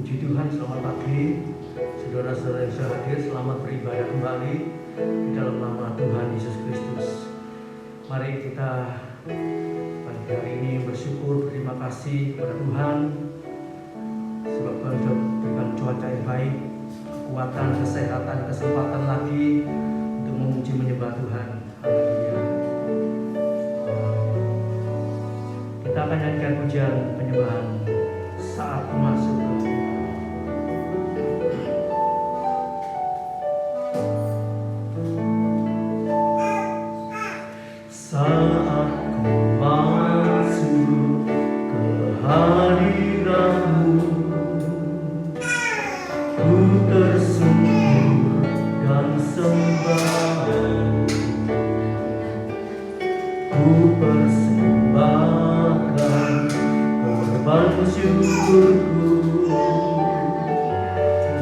Puji Tuhan, selamat pagi. Saudara-saudara yang sudah hadir, selamat beribadah kembali di dalam nama Tuhan Yesus Kristus. Mari kita pada hari ini bersyukur, berterima kasih kepada Tuhan sebab Tuhan sudah berikan cuaca yang baik, kekuatan, kesehatan, kesempatan lagi untuk memuji menyembah Tuhan. Haleluya. Kita akan nyanyikan pujian penyembahan saat masuk ke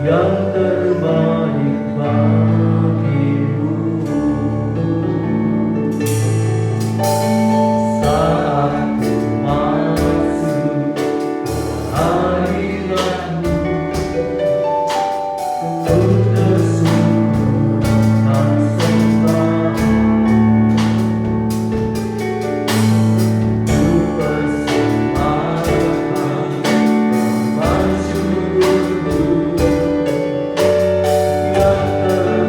yang terbaik bagimu. Saat ku masuk hadiratmu, ku tersyukur dan sembah. Ku persembahkan korban syukurku yang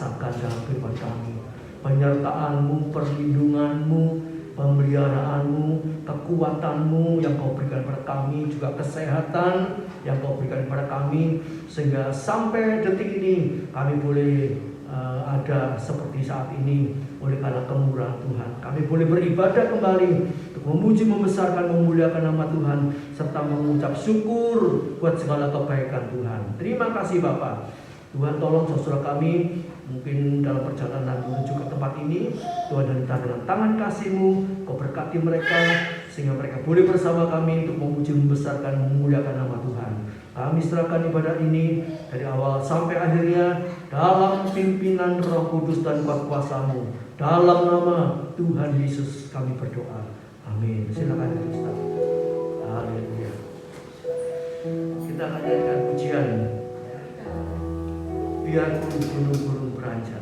rasakan dalam kehidupan kami. Penyertaan-Mu, perlindungan-Mu, pemeliharaanmu, kekuatanmu yang kau berikan kepada kami, juga kesehatan yang kau berikan kepada kami, sehingga sampai detik ini kami boleh ada seperti saat ini oleh karena kemurahan Tuhan. Kami boleh beribadah kembali untuk memuji, membesarkan, memuliakan nama Tuhan, serta mengucap syukur buat segala kebaikan Tuhan. Terima kasih Bapak. Tuhan tolong saudara kami mungkin dalam perjalanan menuju ke tempat ini, Tuhan hentak dengan tangan kasih-Mu, Kau berkati mereka sehingga mereka boleh bersama kami untuk memuji, membesarkan, memuliakan nama Tuhan. Kami serahkan ibadah ini dari awal sampai akhirnya dalam pimpinan Roh Kudus dan kuasa-Mu. Dalam nama Tuhan Yesus kami berdoa. Amin. Silakan Ustaz. Haleluya. Kita akan nyanyikan pujian Biar gunung-gunung beranjak.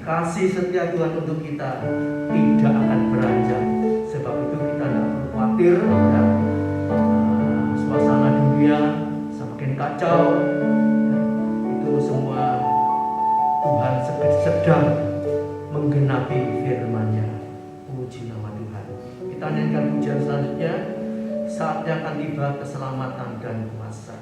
Kasih setia Tuhan untuk kita tidak akan beranjak. Sebab itu kita tidak perlu khawatir ya. Suasana dunia semakin kacau ya. Itu semua Tuhan sedang menggenapi firman-Nya. Puji nama Tuhan. Kita nyanyikan pujian selanjutnya. Saatnya akan tiba keselamatan dan kuasa.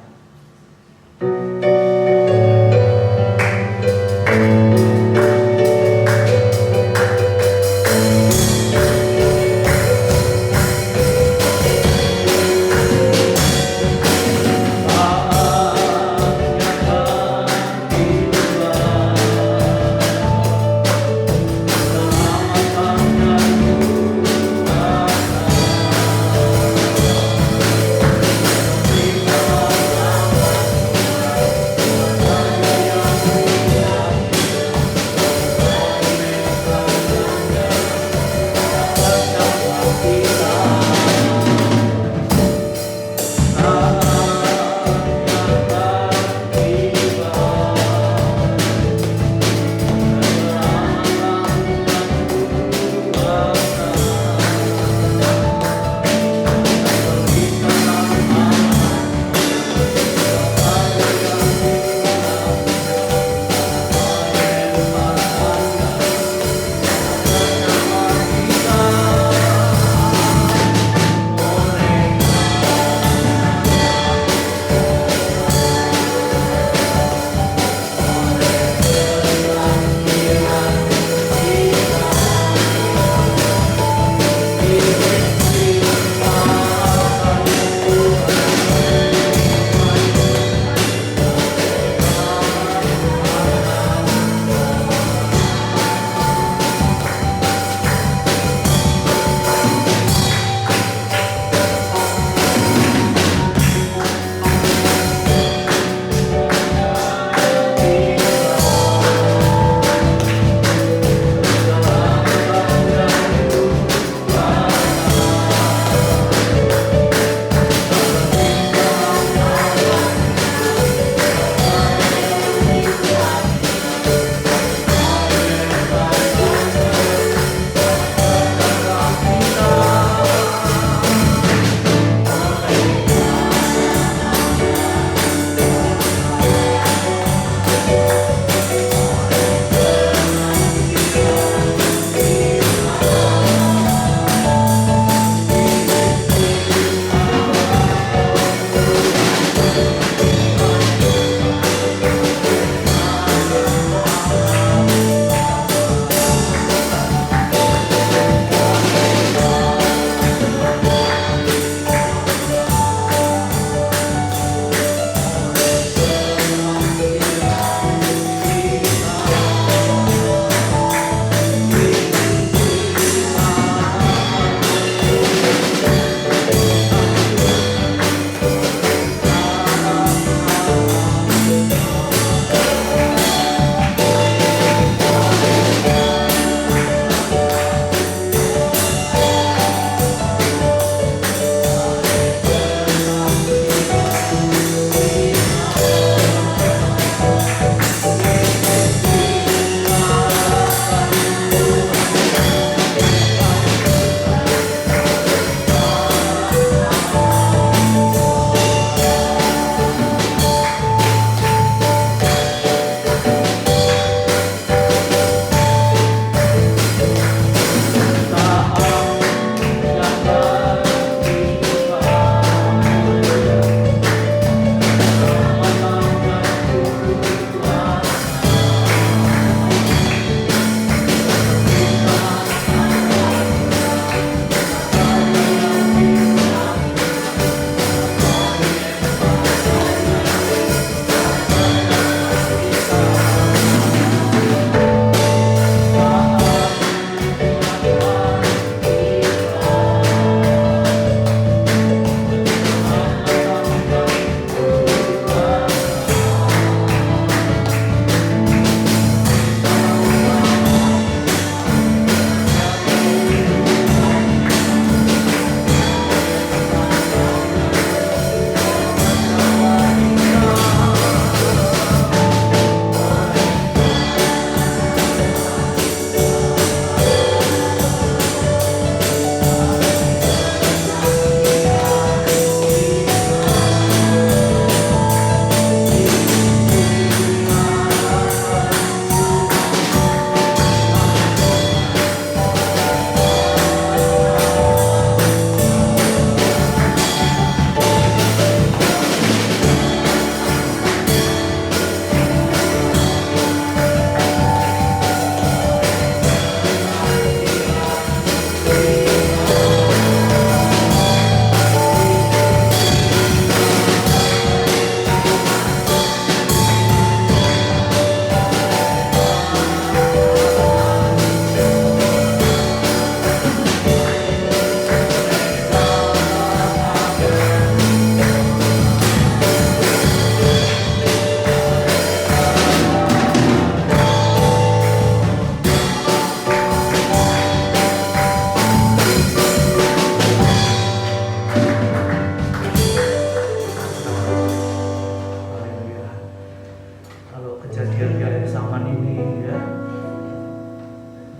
zaman ini ya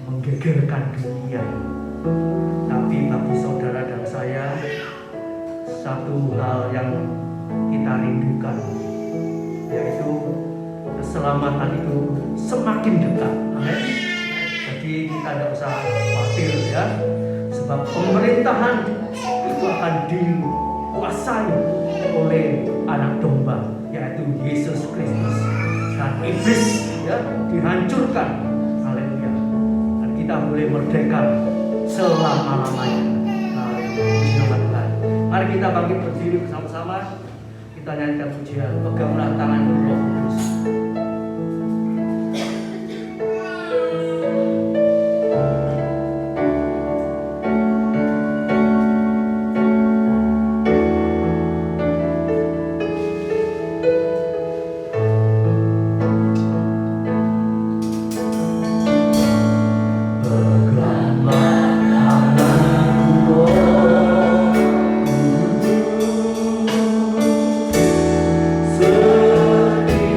menggegerkan dunia. Tapi bagi saudara dan saya, satu hal yang kita rindukan, yaitu keselamatan itu semakin dekat. Amin. Jadi kita tidak usah khawatir ya, sebab pemerintahan itu akan dikuasai oleh anak domba, yaitu Yesus Kristus, dan iblis ya dihancurkan. Haleluya. Dan kita boleh merdeka selama-lamanya. Haleluya. Tuhan. Mari kita bangkit berdiri bersama-sama. Kita nyanyikan pujian, peganglah tangan Roh Kudus. Seperti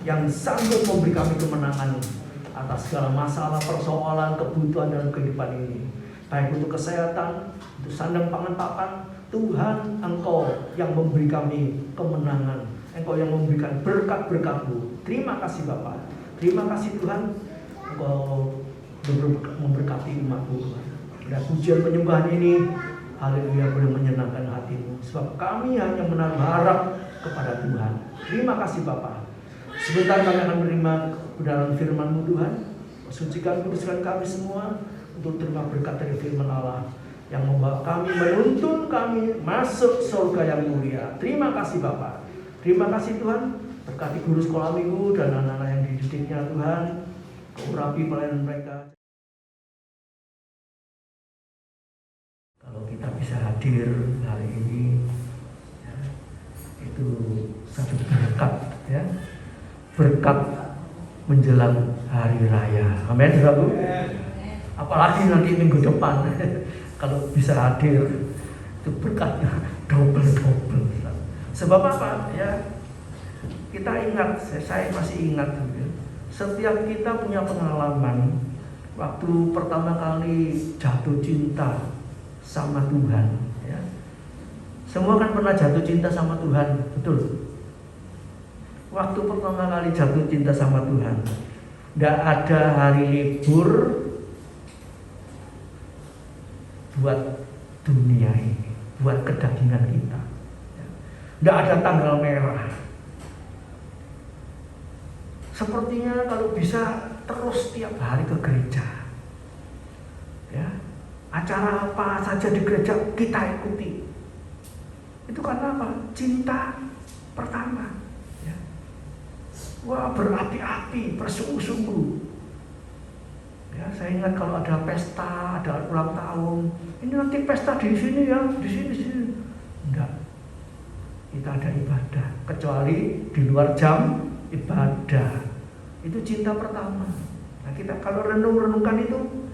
yang sanggup memberi kami kemenangan atas segala masalah, persoalan, kebutuhan dalam kehidupan ini. Baik untuk kesehatan, untuk sandang pangan papan, Tuhan Engkau yang memberi kami kemenangan. Engkau yang memberikan berkat-berkat-Mu. Terima kasih Bapa. Terima kasih Tuhan, Engkau memberkati umat-Mu. Dan pujian penyembahan ini, haleluya, boleh menyenangkan hati-Mu. Sebab kami hanya menaruh harap kepada Tuhan. Terima kasih Bapa. Sebentar kami akan menerima kebenaran firman-Mu Tuhan. Sucikan, kuduskan kami semua untuk terima berkat dari firman Allah yang membawa kami, menuntun kami masuk surga yang mulia. Terima kasih Bapa. Terima kasih Tuhan. Berkati guru sekolah minggu dan anak-anak yang dididiknya Tuhan. Urapi pelayanan mereka. Kalau kita bisa hadir hari ini, ya, itu satu berkat, ya, berkat menjelang hari raya. Amin, saudaraku. Apalagi nanti minggu depan, kalau bisa hadir, itu berkatnya double. Sebab apa? Ya, kita ingat, saya masih ingat, ya, setiap kita punya pengalaman waktu pertama kali jatuh cinta sama Tuhan, ya. Semua kan pernah jatuh cinta sama Tuhan, betul? Waktu pertama kali jatuh cinta sama Tuhan, tidak ada hari libur buat dunia ini, buat kedagingan kita. Tidak ada tanggal merah. Sepertinya kalau bisa terus tiap hari ke gereja, ya, acara apa saja di gereja kita ikuti. Itu karena apa? Cinta pertama. Ya. Wah, berapi-api, bersungguh-sungguh. Ya, saya ingat kalau ada pesta, ada ulang tahun, ini nanti pesta di sini ya, di sini. Enggak. Kita ada ibadah, kecuali di luar jam ibadah. Itu cinta pertama. Nah, kita kalau renungkan itu,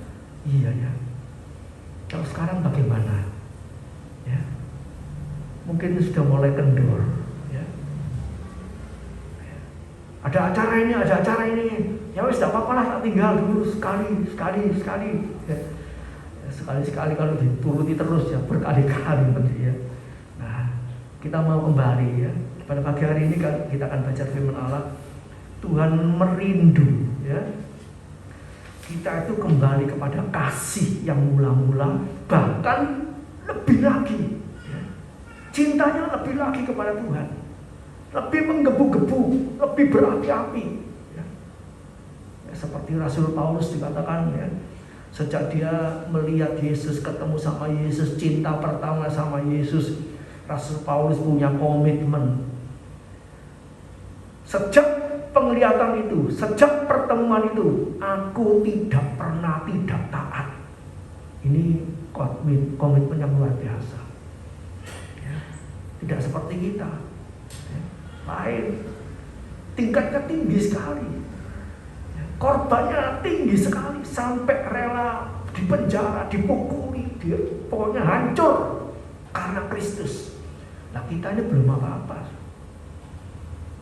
iya ya. Kalau sekarang bagaimana? Ya. Mungkin sudah mulai kendor, ya. Ada acara ini. Ya wis, tidak apa-apa lah, tak tinggal dulu sekali. Ya. Sekali kalau dituruti terus ya berkali-kali nanti ya. Nah, kita mau kembali ya. Pada pagi hari ini kan kita akan baca firman Allah. Tuhan merindu, ya. Kita itu kembali kepada kasih yang mula-mula, bahkan lebih lagi, ya. Cintanya lebih lagi kepada Tuhan, lebih menggebu-gebu, lebih berapi-api, ya. Ya, seperti Rasul Paulus dikatakan, ya, sejak dia melihat Yesus, ketemu sama Yesus, cinta pertama sama Yesus, Rasul Paulus punya komitmen. Sejak penglihatan itu, sejak pertemuan itu, aku tidak pernah tidak taat. Ini komitmen yang luar biasa, ya. Tidak seperti kita, ya. Lain, tingkatnya tinggi sekali, ya. Korbannya tinggi sekali, sampai rela dipenjara, dipukuli, pokoknya hancur karena Kristus. Nah, kita ini belum apa-apa.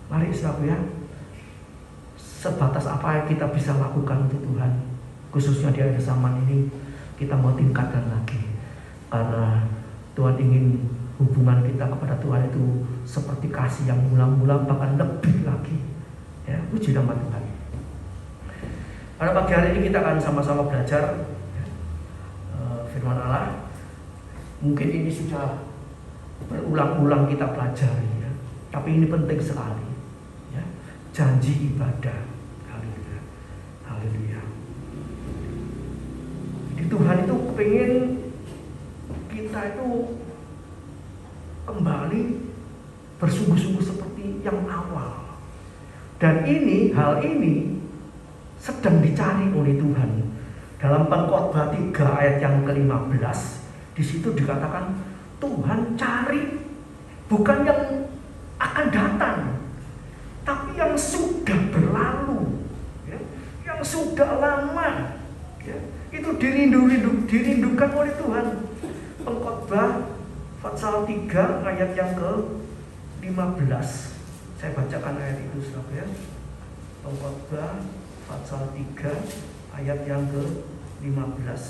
Mari saudara, ya, sebatas apa yang kita bisa lakukan untuk Tuhan, khususnya di akhir zaman ini, kita mau tingkatkan lagi. Karena Tuhan ingin hubungan kita kepada Tuhan itu seperti kasih yang mula-mula, bahkan lebih lagi, ya. Puji nama Tuhan. Pada pagi hari ini kita akan sama-sama belajar, ya, firman Allah. Mungkin ini sudah berulang-ulang kita pelajari, ya. Tapi ini penting sekali, ya. Janji ibadah. Haleluya. Jadi Tuhan itu pengen kita itu kembali bersungguh-sungguh seperti yang awal. Dan hal ini sedang dicari oleh Tuhan. Dalam Pengkhotbah 3 ayat yang ke-15, di situ dikatakan Tuhan cari bukan yang akan datang, tapi yang sudah berlalu, ya, yang sudah lama, ya, itu dirindukan oleh Tuhan. Pengkhotbah pasal 3 ayat yang ke-15. Saya bacakan ayat itu, saudara, ya. Pengkhotbah pasal 3 ayat yang ke-15.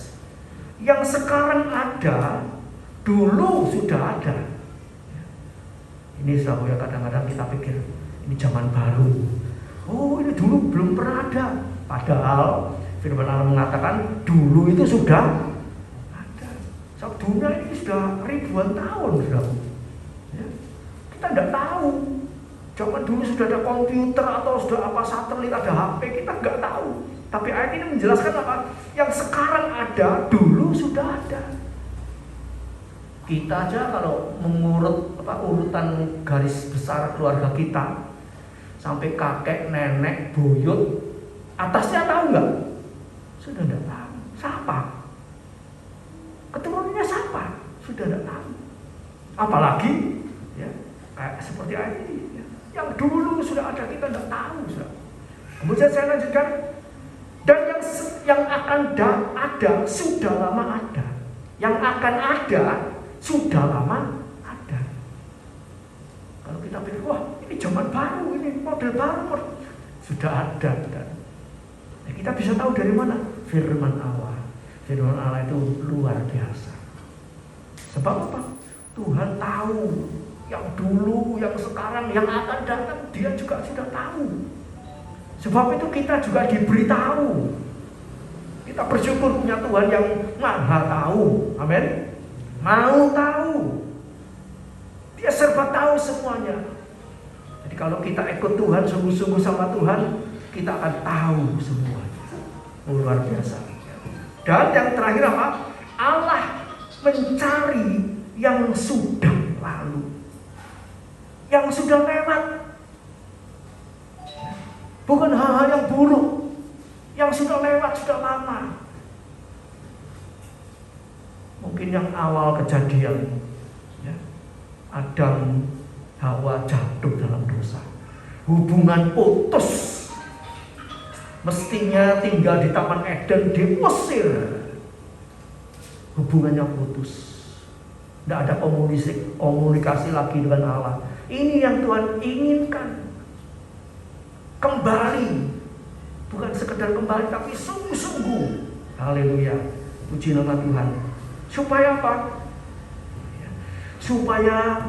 Yang sekarang ada, dulu sudah ada. Ini saudara, kadang-kadang kita pikir ini zaman baru. Oh, ini dulu belum pernah ada. Padahal firman Allah mengatakan dulu itu sudah ada. Dunia ini sudah ribuan tahun sudah. Ya. Kita tidak tahu. Zaman dulu sudah ada komputer atau sudah apa satelit, ada HP, kita nggak tahu. Tapi ayat ini menjelaskan apa? Yang sekarang ada, dulu sudah ada. Kita aja kalau mengurut urutan garis besar keluarga kita sampai kakek, nenek, buyut, atasnya tahu nggak? Sudah tidak tahu. Siapa? Keturunannya siapa? Sudah tidak tahu. Apalagi ya, kayak seperti ayat ini ya. Yang dulu sudah ada, kita tidak tahu. Sudah. Kemudian saya lanjutkan. Dan yang akan ada sudah lama ada. Yang akan ada sudah lama ada. Kalau kita pikir, wah ini zaman baru, ini model baru, sudah ada. Nah, kita bisa tahu dari mana? Firman Allah. Firman Allah itu luar biasa. Sebab apa? Tuhan tahu yang dulu, yang sekarang, yang akan datang, dia juga sudah tahu. Sebab itu kita juga diberitahu. Kita bersyukur punya Tuhan yang maha tahu. Amin. Mau tahu. Dia serba tahu semuanya. Jadi kalau kita ikut Tuhan, sungguh-sungguh sama Tuhan, kita akan tahu semuanya. Luar biasa. Dan yang terakhir apa? Allah mencari yang sudah lalu, yang sudah lewat. Bukan hal-hal yang buruk, yang sudah lewat, sudah lama. Mungkin yang awal kejadian, ya, Adam, Hawa jatuh dalam dosa, hubungan putus. Mestinya tinggal di Taman Eden di Mesir, hubungannya putus. Tidak ada komunikasi lagi dengan Allah. Ini yang Tuhan inginkan. Kembali, bukan sekedar kembali, tapi sungguh-sungguh. Haleluya, puji nama Tuhan. Supaya apa? Supaya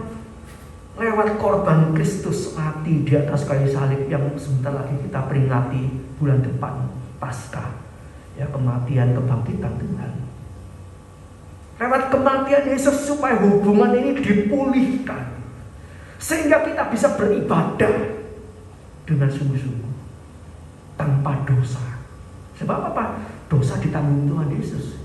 lewat korban Kristus mati di atas kayu salib yang sebentar lagi kita peringati bulan depan, Paskah, ya, kematian kebangkitan Tuhan. Lewat kematian Yesus supaya hubungan ini dipulihkan, sehingga kita bisa beribadah dengan sungguh-sungguh tanpa dosa. Sebab apa? Dosa ditanggung Tuhan Yesus.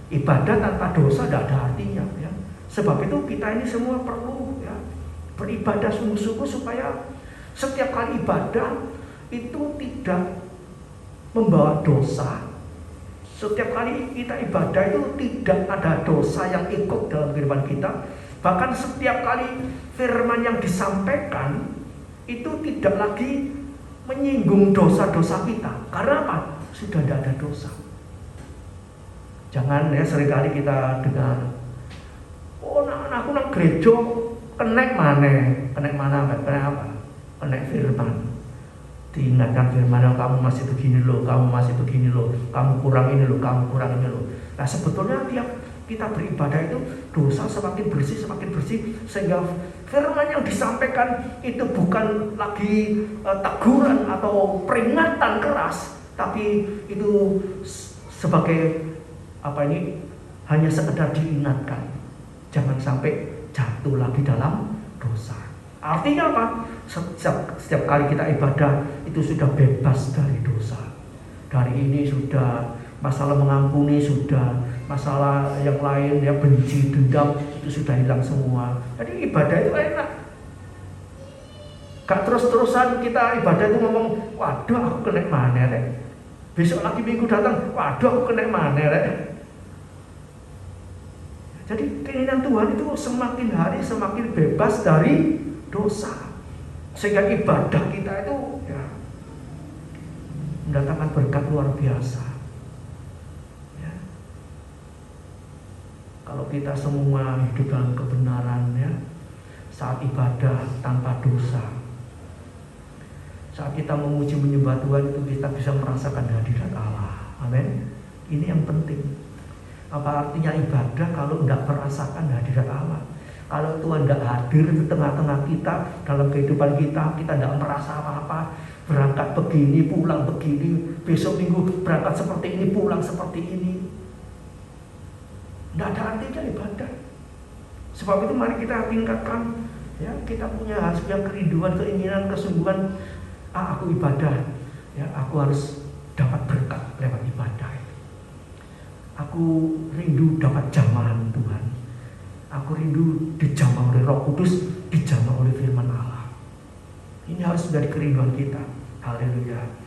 Ibadah tanpa dosa tidak ada artinya, ya. Sebab itu kita ini semua perlu, ya, beribadah sungguh-sungguh supaya setiap kali ibadah itu tidak membawa dosa. Setiap kali kita ibadah itu tidak ada dosa yang ikut dalam kehidupan kita. Bahkan setiap kali firman yang disampaikan itu tidak lagi menyinggung dosa-dosa kita. Karena apa? Sudah tidak ada dosa. Jangan, ya, seringkali kita dengar, oh aku nang gereja kenek mana apa? Kenek firman. Diingatkan firman, kamu masih begini loh, kamu kurang ini loh, Nah, sebetulnya tiap kita beribadah itu dosa semakin bersih, sehingga firman yang disampaikan itu bukan lagi teguran atau peringatan keras, tapi itu sebagai hanya sekedar diingatkan, jangan sampai jatuh lagi dalam dosa. Artinya apa? Setiap kali kita ibadah itu sudah bebas dari dosa. Dari ini sudah, masalah mengampuni sudah, masalah yang lain, ya, benci, dendam itu sudah hilang semua. Jadi ibadah itu enak. Gak terus-terusan kita ibadah itu ngomong, waduh aku kena mana rek. Besok lagi minggu datang, waduh aku kena mana rek. Jadi keinginan Tuhan itu semakin hari semakin bebas dari dosa, sehingga ibadah kita itu, ya, mendatangkan berkat luar biasa, ya. Kalau kita semua hidup dalam kebenaran, ya, saat ibadah tanpa dosa, Saat kita memuji menyembah Tuhan itu kita bisa merasakan hadirat Allah. Amin. Ini yang penting. Apa artinya ibadah kalau tidak merasakan hadirat Allah? Kalau Tuhan tidak hadir di tengah-tengah kita, dalam kehidupan kita tidak merasa apa-apa. Berangkat begini, pulang begini, besok minggu berangkat seperti ini, pulang seperti ini. Tidak ada artinya ibadah. Sebab itu mari kita tingkatkan, ya, kita punya kerinduan, keinginan, kesungguhan. Aku ibadah, ya, aku harus dapat berkat lewat ibadah. Aku rindu dapat jamahan Tuhan. Aku rindu dijamah oleh Roh Kudus, dijamah oleh firman Allah. Ini harus menjadi kerinduan kita. Haleluya.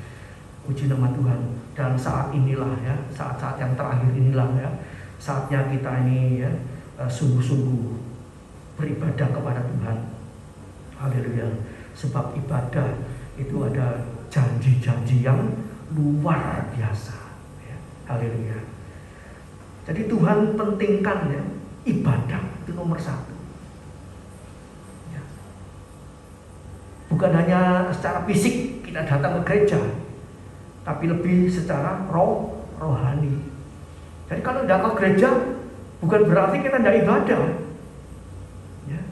Puji nama Tuhan. Dan saat inilah, ya, saat-saat yang terakhir inilah, ya, saatnya kita ini, ya, sungguh-sungguh beribadah kepada Tuhan. Haleluya. Sebab ibadah itu ada janji-janji yang luar biasa, ya. Haleluya. Jadi Tuhan pentingkan, ya, ibadah itu nomor satu, ya. Bukan hanya secara fisik kita datang ke gereja, tapi lebih secara rohani. Jadi kalau tidak ke gereja bukan berarti kita tidak ibadah, ya.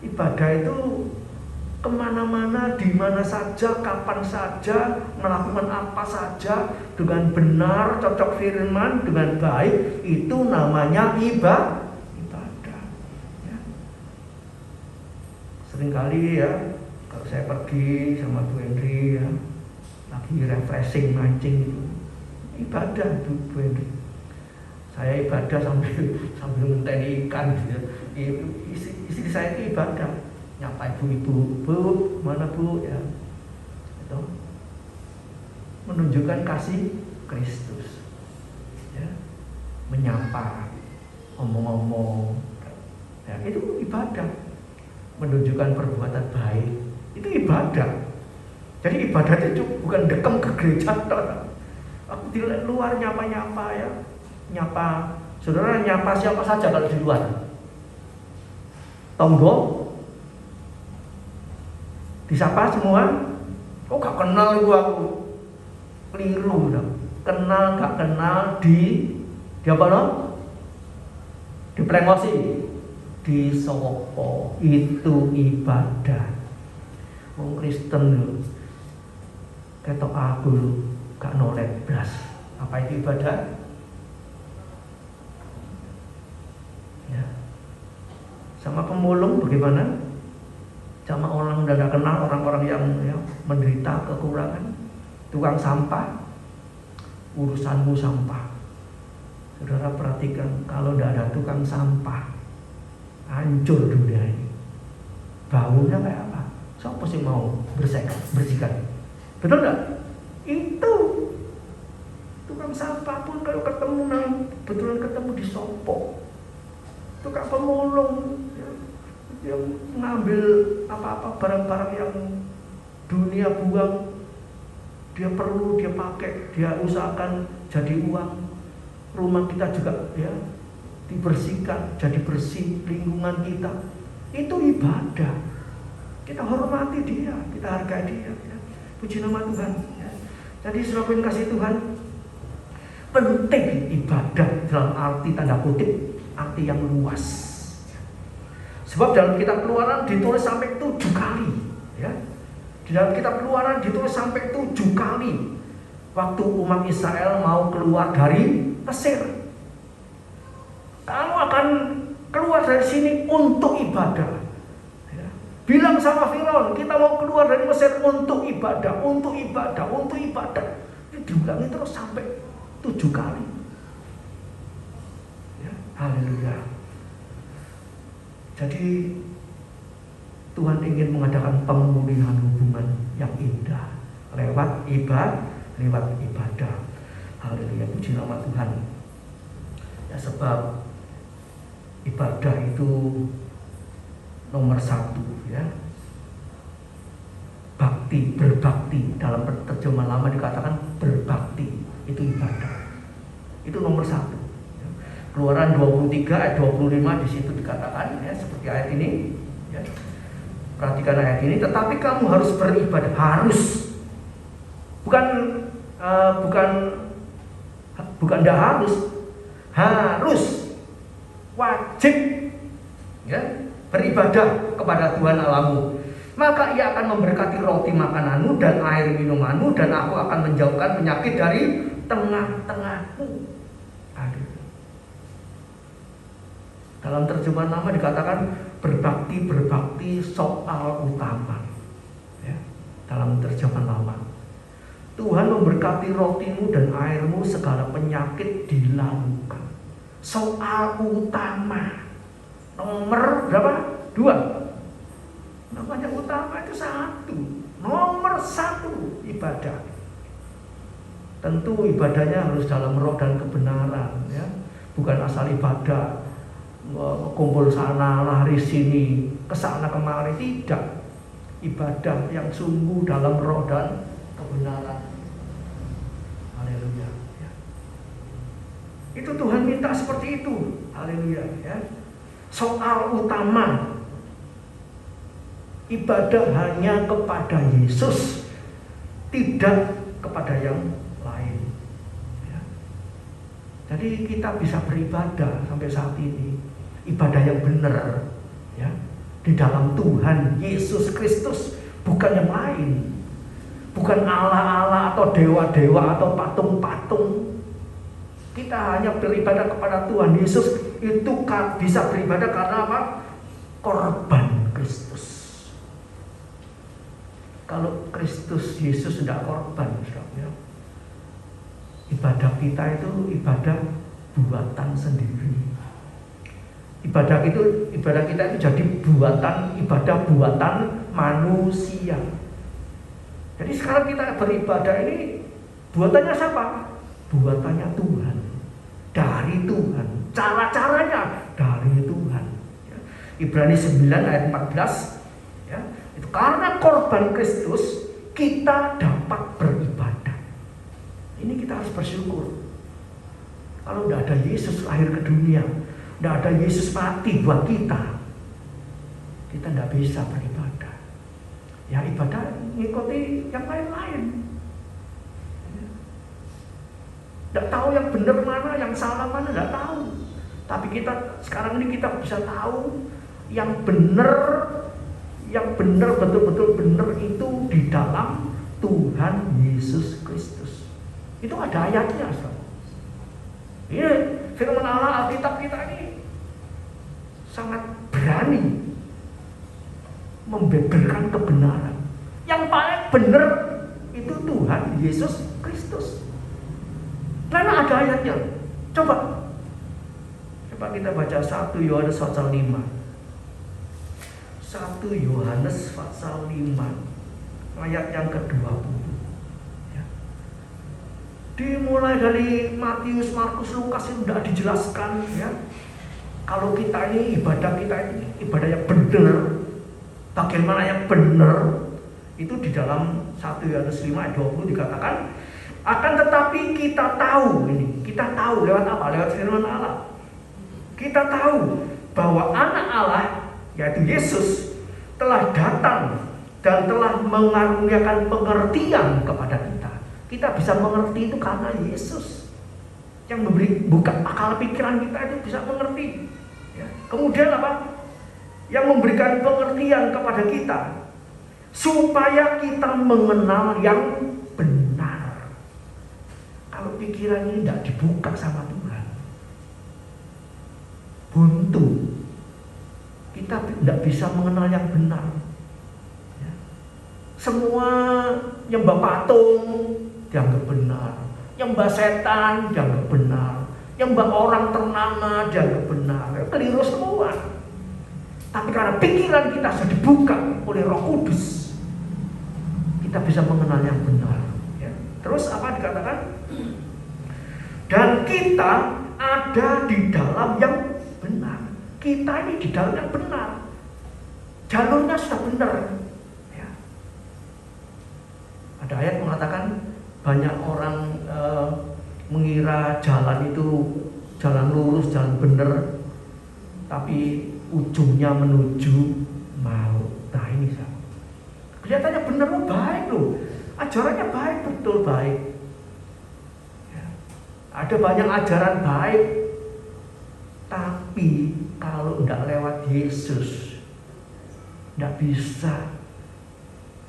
Ibadah itu kemana-mana, di mana saja, kapan saja, melakukan apa saja dengan benar, cocok firman, dengan baik, itu namanya ibadah. Ya. Seringkali, ya, kalau saya pergi sama Bu Henry, ya, lagi refreshing, mancing itu, ibadah Bu Henry. Saya ibadah sambil ngenteni ikan, gitu. Istri saya itu ibadah. Nyapa ibu-ibu, Bu, mana Bu, ya, itu menunjukkan kasih Kristus, ya, menyapa, ngomong-ngomong, ya, itu ibadah, menunjukkan perbuatan baik, itu ibadah. Jadi ibadah itu bukan dekem ke gereja, aku di luar nyapa-nyapa, ya, nyapa, saudara nyapa siapa saja kalau di luar, tonggo, disapa semua. Kok gak kenal aku? Keliru dong. Kenal gak kenal di apa no? Diplengosi, disopo, itu ibadah. Wong Kristen lho, ketok aku lho, gak noleh blas. Apa itu ibadah? Ya. Sama pemulung bagaimana? Sama orang yang tidak kenal, orang-orang yang, ya, menderita kekurangan, tukang sampah, urusanmu sampah. Saudara perhatikan, kalau tidak ada tukang sampah, hancur dunia ini. Baunya kayak apa? Siapa sih mau bersihkan? Betul nggak? Itu tukang sampah pun kalau ketemu, betulan ketemu di sopo. Tukang pemulung, ya, yang ngambil apa-apa barang-barang yang dunia buang, dia perlu, dia pakai, dia usahakan jadi uang. Rumah kita juga, ya, dibersihkan, jadi bersih, lingkungan kita. Itu ibadah. Kita hormati dia, kita hargai dia, ya. Puji nama Tuhan, ya. Jadi selalu kasih Tuhan, penting ibadah dalam arti tanda kutip, arti yang luas. Sebab dalam kitab Keluaran ditulis sampai 7 kali, ya. Di dalam kitab Keluaran ditulis sampai 7 kali waktu umat Israel mau keluar dari Mesir. Kamu akan keluar dari sini untuk ibadah, ya. Bilang sama Firaun, kita mau keluar dari Mesir untuk ibadah, untuk ibadah, untuk ibadah. Ini diulangi terus sampai 7 kali, ya. Haleluya. Jadi Tuhan ingin mengadakan pemulihan hubungan yang indah lewat ibadah. Haleluya, puji nama Tuhan. Ya, sebab ibadah itu nomor satu, ya. Berbakti dalam terjemahan lama dikatakan berbakti, itu ibadah. Itu nomor satu. Keluaran 23 ayat 25 di situ dikatakan, ya, seperti ayat ini, ya. Perhatikan ayat ini, tetapi kamu harus beribadah, harus, Bukan tidak harus, wajib ya, beribadah kepada Tuhan Allahmu. Maka Ia akan memberkati roti makananmu dan air minumanmu, dan Aku akan menjauhkan penyakit dari tengah-tengahmu. Dalam terjemahan lama dikatakan berbakti soal utama ya, dalam terjemahan lama. Tuhan memberkati rotimu dan airmu, segala penyakit dilalukan. Soal utama. Nomor berapa? 2. Namanya utama itu 1. Nomor 1 ibadah. Tentu ibadahnya harus dalam roh dan kebenaran ya. Bukan asal ibadah, kumpul sana, lari sini, kesana kemari, tidak. Ibadah yang sungguh dalam roh dan kebenaran. Haleluya ya. Itu Tuhan minta seperti itu. Haleluya ya. Soal utama ibadah hanya kepada Yesus, tidak kepada yang lain ya. Jadi kita bisa beribadah sampai saat ini, ibadah yang benar ya, di dalam Tuhan Yesus Kristus, bukan yang lain. Bukan Allah-Allah atau dewa-dewa atau patung-patung. Kita hanya beribadah kepada Tuhan Yesus. Itu bisa beribadah karena apa? Korban Kristus. Kalau Kristus Yesus tidak korban, ya, ibadah kita itu ibadah buatan sendiri. Ibadah kita itu jadi ibadah buatan manusia. Jadi sekarang kita beribadah ini buatannya siapa? Buatannya Tuhan. Dari Tuhan. Cara-caranya dari Tuhan. Ya. Ibrani 9 ayat 14 ya. Itu karena korban Kristus kita dapat beribadah. Ini kita harus bersyukur. Kalau tidak ada Yesus lahir ke dunia, tidak ada Yesus mati buat kita tidak bisa beribadah. Ya ibadah ngikuti yang lain-lain. Tidak tahu yang benar mana, yang salah mana, tidak tahu. Tapi kita sekarang ini kita bisa tahu yang benar betul-betul benar itu di dalam Tuhan Yesus Kristus. Itu ada ayatnya. Ini firman Allah, Alkitab kita ini sangat berani membeberkan kebenaran. Yang paling benar itu Tuhan Yesus Kristus. Karena ada ayatnya. Coba kita baca 1 Yohanes pasal 5. 1 Yohanes pasal 5 ayat yang ke-20 ya. Dimulai dari Matius, Markus, Lukas itu sudah dijelaskan ya. Kalau kita ini ibadah yang benar, bagaimana yang benar itu di dalam 1 Yohanes 5 ayat 20 dikatakan, akan tetapi kita tahu lewat apa? Lewat firman Allah. Kita tahu bahwa anak Allah yaitu Yesus telah datang dan telah mengaruniakan pengertian kepada kita. Kita bisa mengerti itu karena Yesus yang buka akal pikiran kita itu bisa mengerti. Ya. Kemudian apa? Yang memberikan pengertian kepada kita supaya kita mengenal yang benar. Kalau pikiran ini tidak dibuka sama Tuhan, buntu. Kita tidak bisa mengenal yang benar ya. Semua nyembah patung dianggap benar, nyembah setan dianggap benar, nyembah orang ternama dianggap benar. Keliru semua. Tapi karena pikiran kita sudah dibuka oleh Roh Kudus, kita bisa mengenal yang benar ya. Terus apa dikatakan? Dan kita ada di dalam yang benar. Kita ini di dalam yang benar. Jalurnya sudah benar ya. Ada ayat mengatakan banyak orang mengira jalan itu jalan lurus, jalan benar, tapi ujungnya menuju maut. Nah ini sama. Kelihatannya benar loh, baik loh, ajarannya baik betul. betul baik. Ya. Ada banyak ajaran baik, tapi kalau tidak lewat Yesus, tidak bisa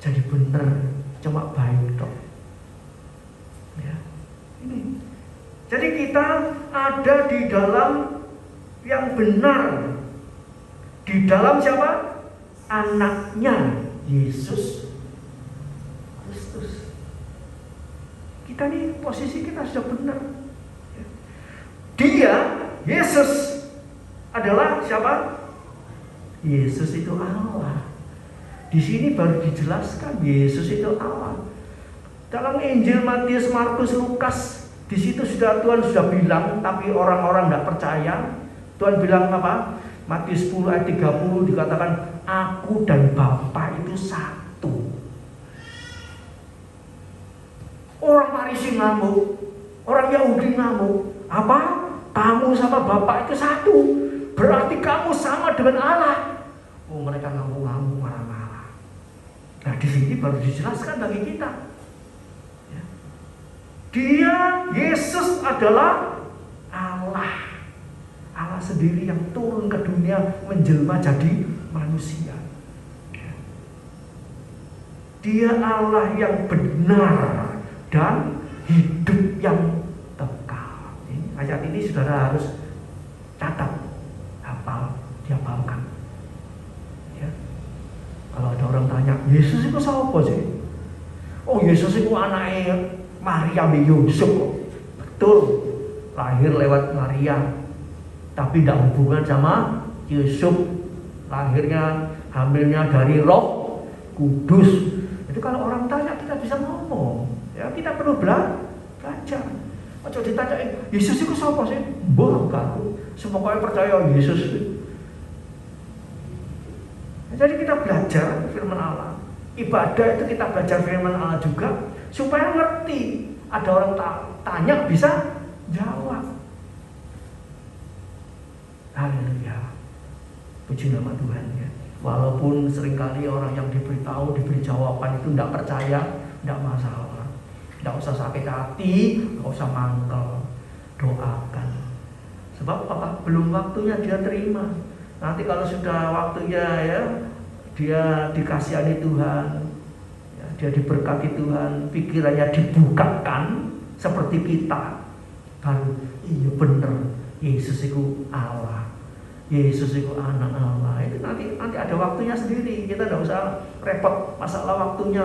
jadi benar, cuma baik toh. Ya. Ini. Jadi kita ada di dalam yang benar. Di dalam siapa? Anaknya Yesus Kristus. Kita nih posisi kita sudah benar. Dia, Yesus adalah siapa? Yesus itu Allah. Di sini baru dijelaskan Yesus itu Allah. Dalam Injil Matius, Markus, Lukas, di situ Tuhan sudah bilang, tapi orang-orang tidak percaya. Tuhan bilang apa? Matius 10 ayat 30 dikatakan, aku dan Bapa itu satu. Orang Farisi ngamuk, orang Yahudi ngamuk. Apa? Kamu sama Bapa itu satu, berarti kamu sama dengan Allah. Oh, mereka ngamuk-ngamuk, marah-marah. Nah, di sini baru dijelaskan bagi kita. Ya. Dia, Yesus adalah Allah. Allah sendiri yang turun ke dunia menjelma jadi manusia. Dia Allah yang benar dan hidup yang kekal. Ayat ini saudara harus catat, hafal, dihafalkan. Ya. Kalau ada orang tanya, Yesus itu siapa sih? Oh, Yesus itu anaknya Maria bin Yusuf. Betul, lahir lewat Maria. Tapi tidak hubungan sama Yusuf, lahirnya, hamilnya dari Roh Kudus. Itu kalau orang tanya kita bisa ngomong, ya kita perlu belajar. Ojo ditanyain, Yesus itu siapa sih? Enggak, semuanya percaya Yesus. Jadi kita belajar firman Allah. Ibadah itu kita belajar firman Allah juga supaya ngerti. Ada orang tanya bisa jawab. Haleluya, puji nama Tuhan ya. Walaupun seringkali orang yang diberitahu, diberi jawaban itu tidak percaya, tidak masalah. Tidak usah sakit hati, tidak usah mangkel, doakan. Sebab apa? Belum waktunya dia terima. Nanti kalau sudah waktunya ya, dia dikasihani Tuhan, ya, dia diberkati Tuhan, pikirannya dibukakan seperti kita, baru iya bener, Yesus itu Allah. Yesus itu anak Allah. Itu nanti ada waktunya sendiri. Kita tidak usah repot masalah waktunya.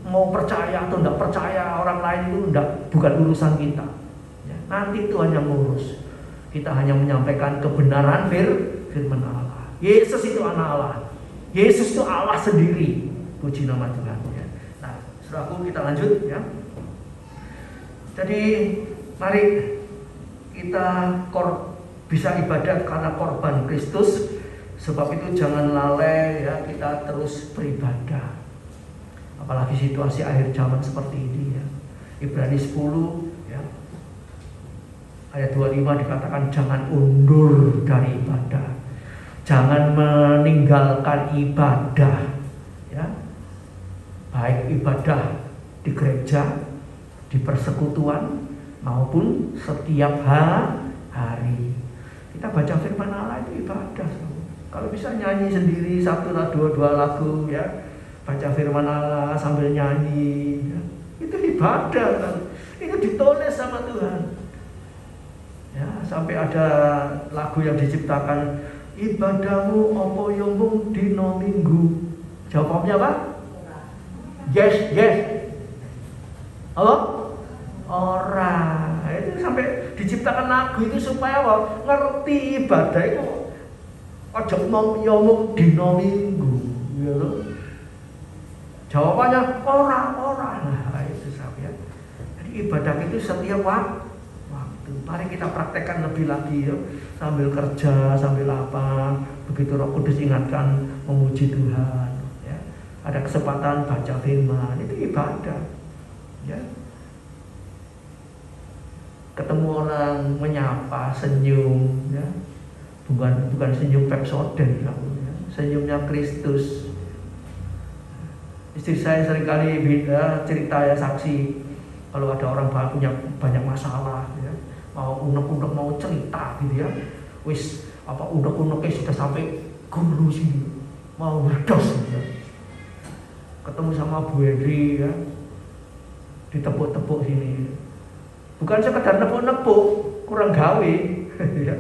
Mau percaya atau tidak percaya orang lain itu bukan urusan kita. Ya, nanti Tuhan yang ngurus. Kita hanya menyampaikan kebenaran firman Allah. Yesus itu anak Allah. Yesus itu Allah sendiri. Puji nama Tuhan. Ya. Nah, saudaraku, kita lanjut ya. Jadi mari kita bisa ibadat karena korban Kristus. Sebab itu jangan lalai ya, kita terus beribadah. Apalagi situasi akhir zaman seperti ini ya. Ibrani 10 ya, ayat 25 dikatakan jangan undur dari ibadah, jangan meninggalkan ibadah ya. Baik ibadah di gereja, di persekutuan, maupun setiap hari. Kita baca firman Allah itu ibadah. Kalau bisa nyanyi sendiri satu atau dua lagu ya, baca firman Allah sambil nyanyi ya. Itu ibadah kan. Itu ditulis sama Tuhan. Ya, sampai ada lagu yang diciptakan, ibadahmu opo yombong dino minggu. Jawabnya apa? Yes. Apa? Ora. Itu sampai diciptakan lagu itu supaya apa? Ngerti ibadah itu ojo ngomong dino minggu gitu. Jawabannya ora. Nah, itu ya. Jadi ibadah itu setiap waktu. Mari kita praktekkan lebih lagi ya. Sambil kerja, sambil apa, begitu Roh Kudus ingatkan memuji Tuhan ya. Ada kesempatan baca firman, itu ibadah ya. Ketemu orang, menyapa, senyum ya. Bukan senyum Pepsodent ya. Senyumnya Kristus. Istri saya seringkali cerita ya, saksi Kalau ada orang punya banyak masalah, ya, mau unek-unek mau cerita gitu ya, wis unek-uneknya sudah sampai gulu sini, mau berdos gitu ya. Ketemu sama Bu Henry ya, ditepuk-tepuk sini. Bukan sekedar nepuk-nepuk, kurang gawe ya.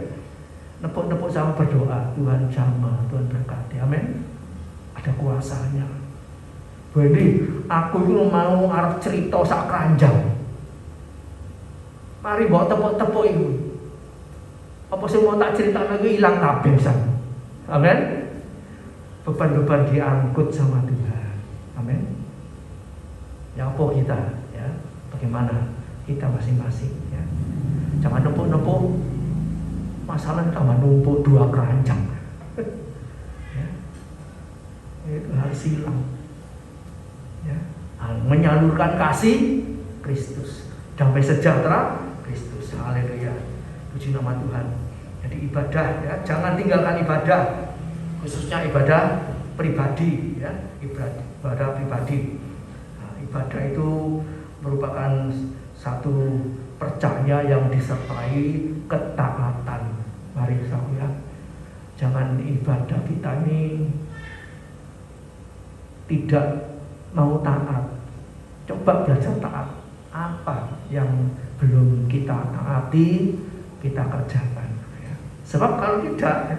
Nepuk-nepuk sama berdoa, Tuhan jamah, Tuhan berkati, amin. Ada kuasanya. Jadi aku itu mau arep cerita sak keranjang. Mari bawa tepuk-tepuk itu. Apa sih mau tak cerita lagi hilang kabeh san. Amin. Beban-beban diangkut sama Tuhan. Amin. Ya apa kita ya? Bagaimana kita masing-masing ya? Jangan nepuk-nepuk. Masalah tambah numpuk 2 keranjang. Ya. Itu harus hilang. Ya, menyalurkan kasih Kristus, damai sejahtera Kristus. Haleluya, puji nama Tuhan. Jadi ibadah ya, jangan tinggalkan ibadah, khususnya ibadah pribadi ya, ibadah pribadi. Nah, ibadah itu merupakan satu percaya yang disertai ketaatan. Mari ya, jangan ibadah kita ini tidak mau taat. Coba belajar taat. Apa yang belum kita taati, kita kerjakan ya. Sebab kalau tidak ya,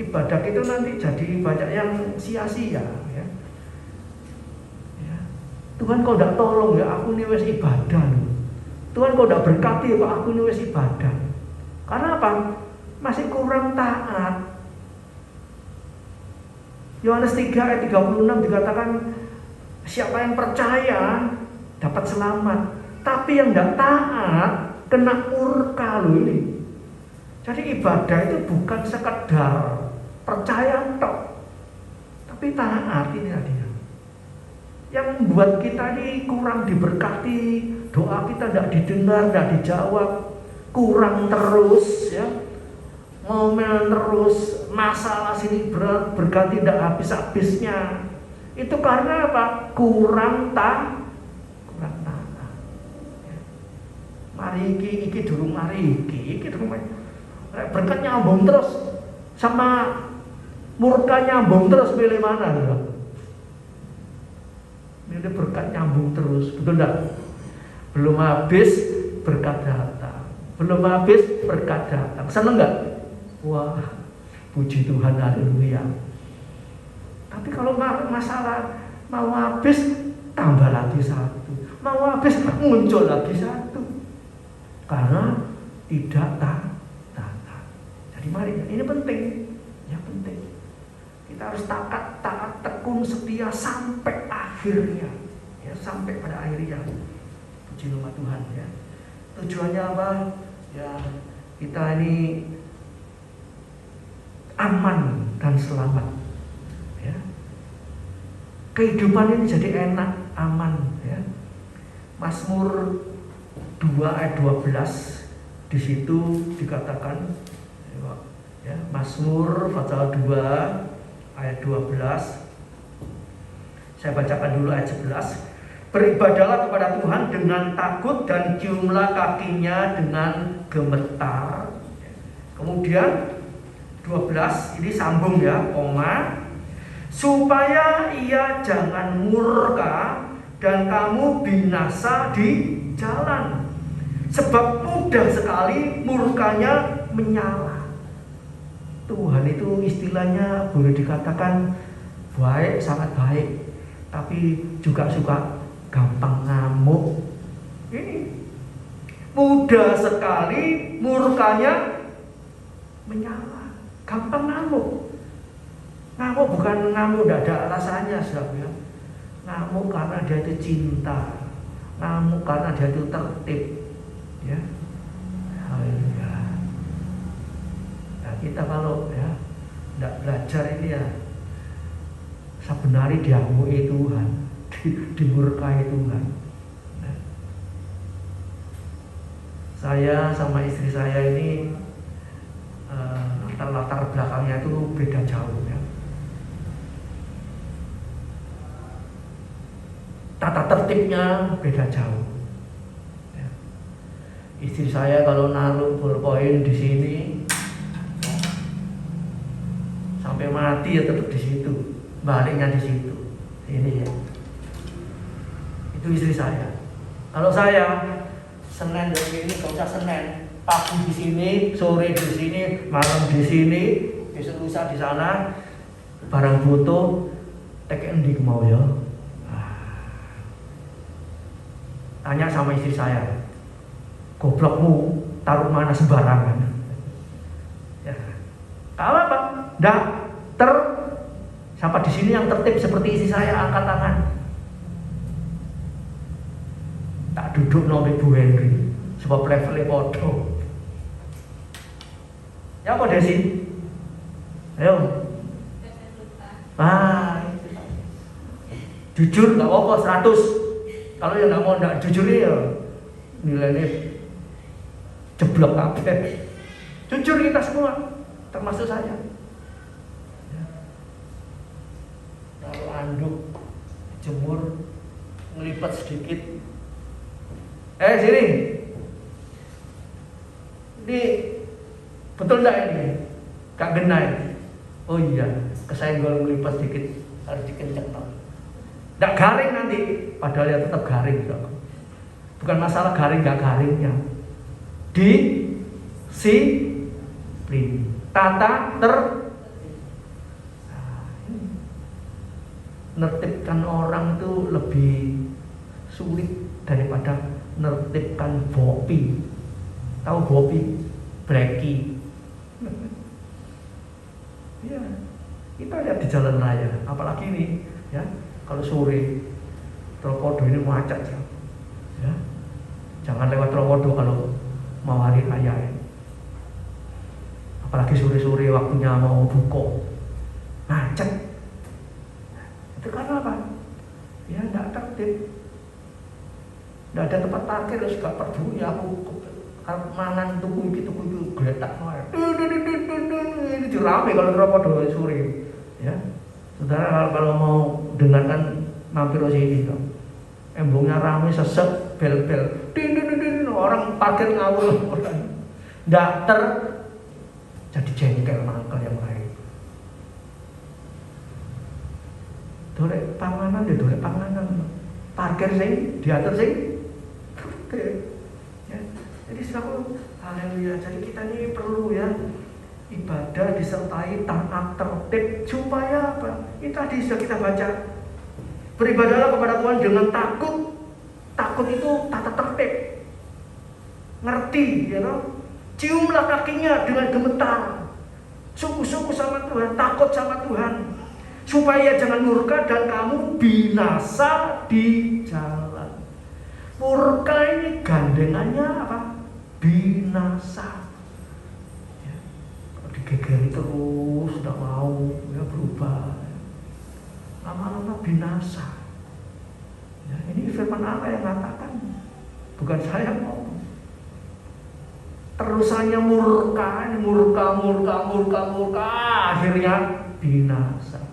ibadah itu nanti jadi banyak yang sia-sia ya. Ya. Tuhan kok tidak tolong ya, aku ini wes ibadah loh. Tuhan kok tidak berkati ya, aku ini wes ibadah. Karena apa? Masih kurang taat. Yohanes 3 ayat 36 dikatakan, siapa yang percaya dapat selamat, tapi yang tidak taat kena murka loh ini. Jadi ibadah itu bukan sekedar percaya tok, tapi taat ini tadinya. Yang membuat kita ini kurang diberkati, doa kita tidak didengar, tidak dijawab, kurang terus ya, ngomel terus, masalah sini berganti tidak habis-habisnya. Itu karena apa? Kurang taat. Mari iki durung mari iki durung mari. Berkat nyambung terus sama murka nyambung terus, pilih mana ya? Milih berkat nyambung terus, betul enggak? Belum habis berkat datang. Belum habis berkat datang. Seneng enggak? Wah, puji Tuhan, haleluya. Tapi kalau masalah mau habis, tambah lagi satu. Mau habis, muncul lagi satu. Karena tidak taat. Jadi mari, ini penting. Ya penting. Kita harus taat, tekun, setia sampai akhirnya. Ya, sampai pada akhirnya. Puji nama Tuhan ya. Tujuannya apa? Ya, kita ini aman dan selamat. Kehidupan ini jadi enak, aman ya. Mazmur 2 ayat 12 di situ dikatakan ya, Mazmur pasal 2 ayat 12. Saya bacakan dulu ayat 11. Beribadahlah kepada Tuhan dengan takut dan ciumlah kakinya dengan gemetar. Kemudian 12 ini sambung ya, koma, supaya ia jangan murka dan kamu binasa di jalan, sebab mudah sekali murkanya menyala. Tuhan itu istilahnya boleh dikatakan baik, sangat baik, tapi juga suka gampang ngamuk. Ini mudah sekali murkanya menyala, gampang ngamuk. Ngamuk bukan ngamuk tidak ada rasanya, saudara ya. Ngamuk karena dia itu cinta, ngamuk karena dia itu tertib, ya. Haleluya. Nah, kita kalau ya tidak belajar ini ya, sebenarnya diamui Tuhan, dimurkai Tuhan. Nah, saya sama istri saya ini latar belakangnya itu beda jauh ya. Tata tertibnya beda jauh. Istri saya kalau naruh ballpoint di sini sampai mati ya tetap di situ, baliknya di situ. Ini ya. Itu istri saya. Kalau saya Senin di sini, gak usah Senin, pagi di sini, sore di sini, malam di sini, besok lusa di sana, barang foto, tek endi mau ya. Tanya sama istri saya, goblokmu taruh mana sembarangan. Ya. Kalau apa? Nggak sampai di sini yang tertib seperti istri saya, angkat tangan. Tak duduk nomor Bu Henry, sebab levelnya podo. Ya apa Desi? Ayo. Jujur nggak apa-apa 100. Kalau yang nggak mau nggak jujur ya nilainya jeblok kabeh. Jujur kita semua, termasuk saya. Kalau anduk jemur ngelipat sedikit. Sini. Ini betul nggak ini? Gak genai. Oh iya, kesenggol ngelipat sedikit harus dikenceng. Nggak garing nanti, padahal ya tetap garing. Bukan masalah garing nggak garingnya. Disiplin, tata nertibkan orang itu lebih sulit daripada nertibkan bopi. Tahu bopi? Blackie. Ya, kita lihat di jalan raya, apalagi ini, ya. Kalau sore Tropodo ini macet ya. Jangan lewat Tropodo kalau mau hari raya ya. Apalagi sore-sore waktunya mau buka macet. Itu karena apa? Ya tidak tertib. Tidak ada tempat parkir, ya gak peduli aku mangan tuku itu geletak ini dirame kalau Tropodo sore ya. Saudara kalau mau dengarkan mampir ke sini dong. Embungnya rame sesek bel-bel. Din orang parkir ngawur. Ndak jadi jengkel mangkel yang lain. Dolek panganan ya dolek panganan. Parkir sing diatur sing. Ya. Jadi saudara, haleluya. Jadi kita ini perlu ya ibadah disertai taat tertib supaya apa? Ini tadi sudah kita baca. Beribadahlah kepada Tuhan dengan takut. Takut itu tata tertib. Ngerti, ya know? Ciumlah kakinya dengan gemetar. Sungguh-sungguh sama Tuhan, takut sama Tuhan. Supaya jangan murka dan kamu binasa di jalan. Murka ini gandengannya apa? Binasa. Gegeri terus, tidak mau ya berubah, lama-lama binasa. Ya, ini firman Allah yang mengatakan, bukan saya ngomong. Terusannya murka, akhirnya binasa.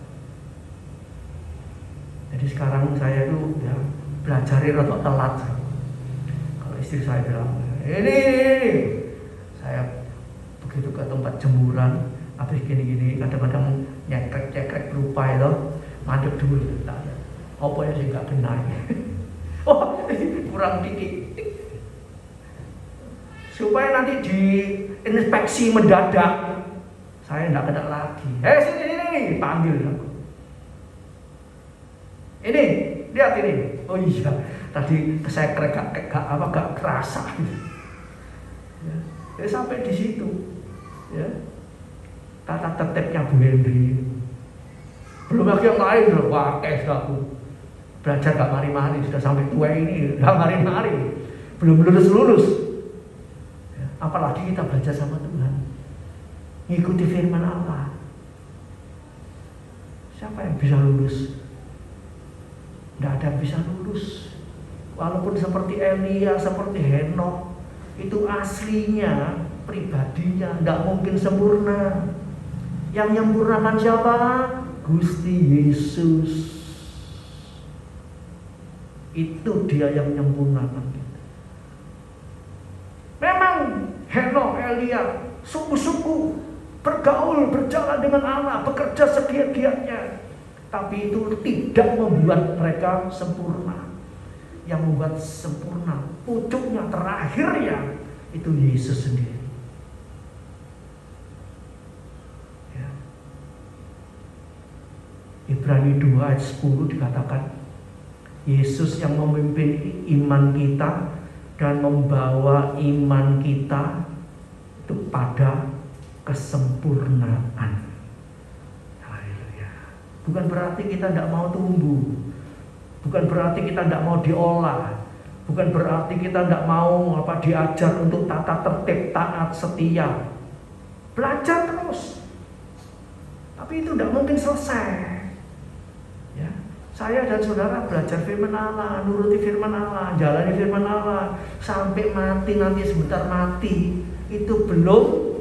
Jadi sekarang saya itu ya belajarin atau telat. Kalau istri saya bilang, ini saya begitu ke tempat jemuran, habis gini-gini kadang-kadang nyekrek berupa itu, mandek dulu tanya, apa ya sih gak benar? Oh kurang dikit, supaya nanti di inspeksi mendadak saya tidak kena lagi. Sini panggil aku. Ini lihat ini, oh iya tadi kesekrek gak kerasa. Ya, sampai di situ. Ya, tata tertibnya Bu Henry. Belum lagi yang lain loh, pakai aku belajar gak mari-mari, sudah sampai tua ini gak mari-mari, belum lulus. Ya, apalagi kita belajar sama Tuhan, ngikuti firman Allah. Siapa yang bisa lulus? Tidak ada yang bisa lulus. Walaupun seperti Elia, seperti Henokh, itu aslinya pribadinya tidak mungkin sempurna. Yang menyempurnakan siapa? Gusti Yesus. Itu dia yang menyempurnakan kita. Elia, sungguh-sungguh bergaul, berjalan dengan Allah, bekerja segiat-giatnya. Tapi itu tidak membuat mereka sempurna. Yang membuat sempurna, pucuknya, terakhirnya, itu Yesus sendiri. Ya. Ibrani 2 ayat 10 dikatakan, Yesus yang memimpin iman kita dan membawa iman kita itu pada kesempurnaan. Haleluya. Bukan berarti kita tidak mau tumbuh, bukan berarti kita tidak mau diolah, bukan berarti kita tidak mau diajar untuk tata tertib, taat, setia. Belajar terus, tapi itu tidak mungkin selesai. Ya. Saya dan saudara belajar firman Allah, nuruti firman Allah, jalani firman Allah sampai mati, nanti sebentar mati, itu belum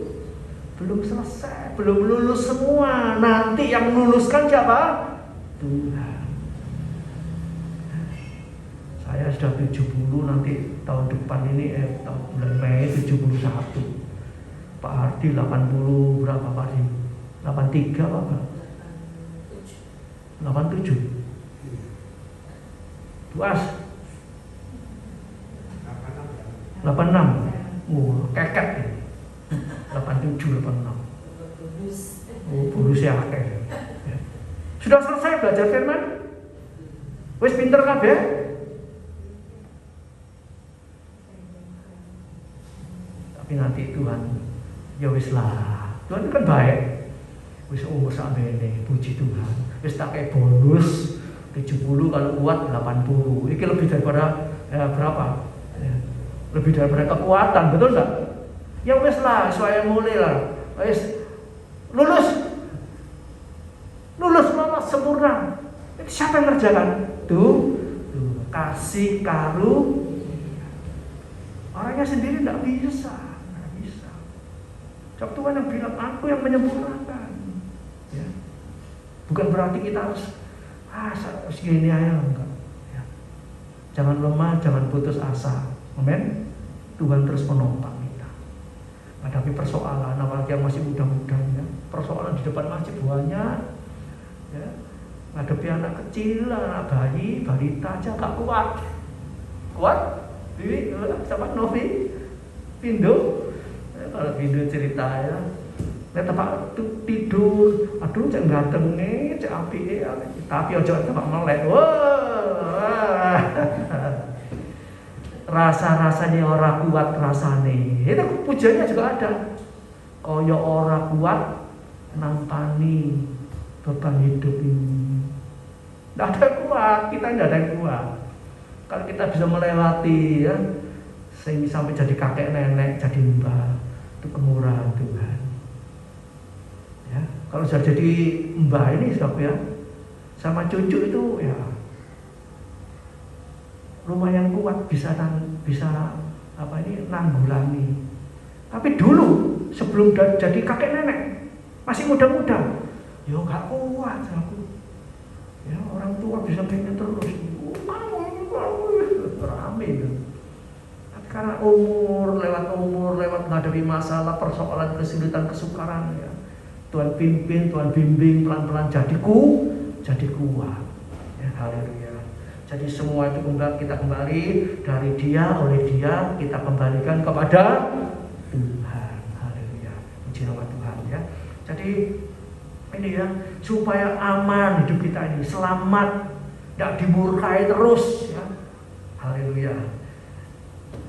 selesai, belum lulus semua. Nanti yang luluskan siapa? Tuhan. Saya sudah 70, nanti tahun depan ini tahun bulan Mei 71. Pak Hardi 80 berapa Pak Hardi? 83 apa? 87. Tuas 86. Keket ya. 87, 86. Bulus ya akeh. Sudah selesai belajar firman? Wis pinter kabeh? Tapi nanti Tuhan, ya wis lah. Tuhan itu kan baik. Wis umur sakmene, puji Tuhan. Wis tak kayak bonus 70, kalau kuat 80. Ini lebih daripada berapa? Ya, lebih daripada kekuatan, betul enggak? Ya wis lah, saya mulai lah. Wis lulus lolos sempurna. Itu siapa yang ngerjakan? Tuh, kasih karunia. Orangnya sendiri enggak bisa. Sebab Tuhan yang bilang, aku yang menyempurnakan. Ya. Bukan berarti kita harus segini aja, enggak. Ya. Jangan lemah, jangan putus asa. Amin. Tuhan terus menopang kita. Hadapi persoalan, apalagi yang masih muda-muda, ya. Persoalan di depan masih banyak. Ya. Hadapi anak kecil, anak bayi, balita aja gak kuat. Kuat? Bibi, sama Novi, Pindo. Ya, kalau Pindo cerita ya. Nek tempat tidur, aduh cek ganteng nih, cek api tapi ojo tempat melek. Wah, rasa-rasanya orang kuat rasane. Itu pujiannya juga ada. Koyo orang kuat nampani beban hidup ini. Tidak ada yang kuat, kita tidak ada yang kuat. Kalau kita bisa melewati ya, sehingga sampai jadi kakek nenek, jadi mbah, itu kemurahan Tuhan. Ya, kalau sudah jadi mbah ini ya, sama cucu itu ya lumayan kuat, bisa nanggulangi. Tapi dulu sebelum jadi kakek nenek masih muda-muda, ya nggak kuat aku. Ya orang tua bisa pengen terus, rame ya. Tapi karena umur lewat menghadapi masalah, persoalan, kesulitan, kesukaran ya. Tuhan pimpin, Tuhan bimbing pelan-pelan jadi kuat. Ya, haleluya. Jadi semua itu kita kembali dari Dia, oleh Dia, kita kembalikan kepada Tuhan. Haleluya. Puji nama Tuhan ya. Jadi ini ya, supaya aman hidup kita ini, selamat, tidak dimurkai terus ya. Haleluya.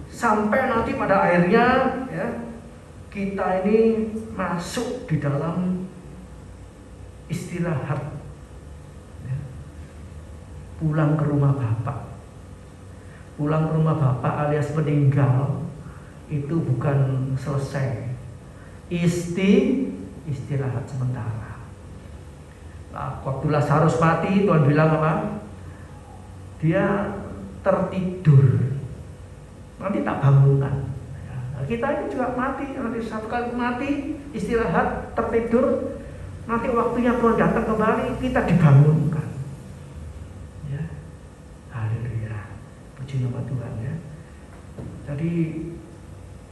Sampai nanti pada akhirnya ya, kita ini masuk di dalam istirahat ya. Pulang ke rumah Bapak. Pulang ke rumah Bapak alias meninggal itu bukan selesai. Istirahat sementara. Nah, waktu Lazarus mati, Tuhan bilang apa? Dia tertidur. Nanti tak bangunkan. Kita ini juga mati, nanti satu kali mati, istirahat, tertidur, nanti waktunya Tuhan datang kembali, kita dibangunkan. Ya, haleluya, puji nama Tuhan ya. Jadi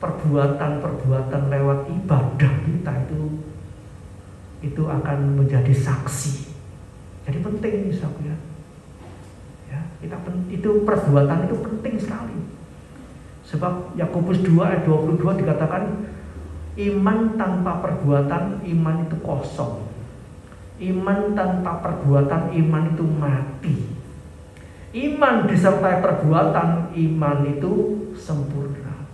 perbuatan-perbuatan lewat ibadah kita itu akan menjadi saksi. Jadi penting saudaraku ya. Itu perbuatan itu penting sekali. Sebab Yakobus 2 ayat 22 dikatakan iman tanpa perbuatan iman itu kosong. Iman tanpa perbuatan iman itu mati. Iman disertai perbuatan iman itu sempurna.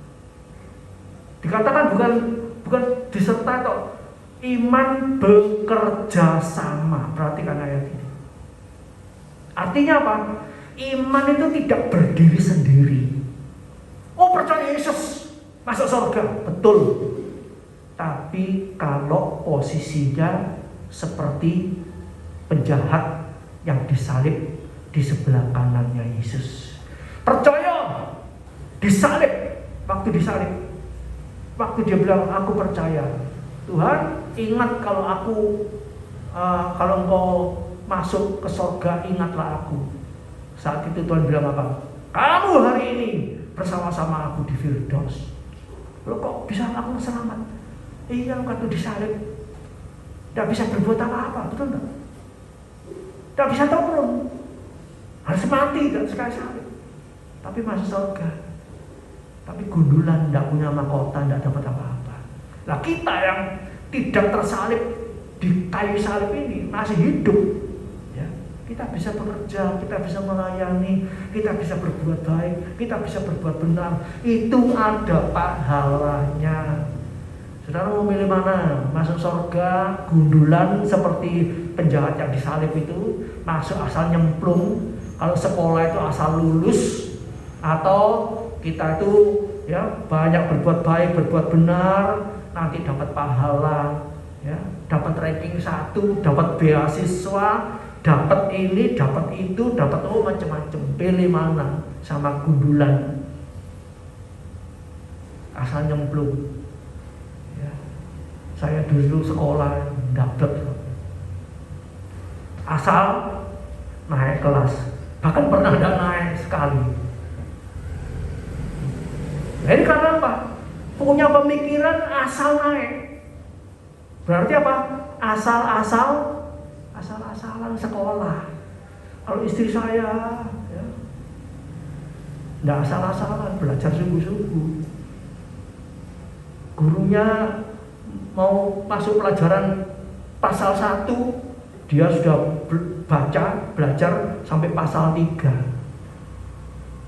Dikatakan bukan disertai kok. Iman bekerja sama. Perhatikan ayat ini. Artinya apa? Iman itu tidak berdiri sendiri. Oh, percaya Yesus masuk surga, betul. Tapi kalau posisinya seperti penjahat yang disalib di sebelah kanannya Yesus. Percaya, disalib. Waktu disalib, waktu dia bilang aku percaya, Tuhan ingat kalau engkau masuk ke surga, ingatlah aku. Saat itu Tuhan bilang apa? Kamu hari ini bersama-sama aku di Firdaus. Lo kok bisa langsung selamat? Iya, waktu disalib tidak bisa berbuat apa-apa, betul enggak? Tidak bisa turun, harus mati dan sekali salib. Tapi masuk surga. Tapi gundulan, tidak punya mahkota, tidak dapat apa-apa. Nah kita yang tidak tersalib di kayu salib ini masih hidup. Kita bisa bekerja, kita bisa melayani, kita bisa berbuat baik, kita bisa berbuat benar. Itu ada pahalanya. Saudara mau milih mana? Masuk surga, gundulan seperti penjahat yang disalib itu, masuk asal nyemplung. Kalau sekolah itu asal lulus, atau kita itu ya banyak berbuat baik, berbuat benar, nanti dapat pahala, ya, dapat ranking 1, dapat beasiswa, dapat ini, dapat itu, dapat macam-macam. Pilih mana? Sama gundulan asal nyemplung. Ya. Saya dulu sekolah dapat asal naik kelas, bahkan pernah tidak naik sekali. Jadi karena apa? Punya pemikiran asal naik. Berarti apa? Asal-asalan sekolah. Kalau istri saya ya, tidak asal-asalan, belajar sungguh-sungguh. Gurunya mau masuk pelajaran pasal 1, dia sudah belajar sampai pasal 3.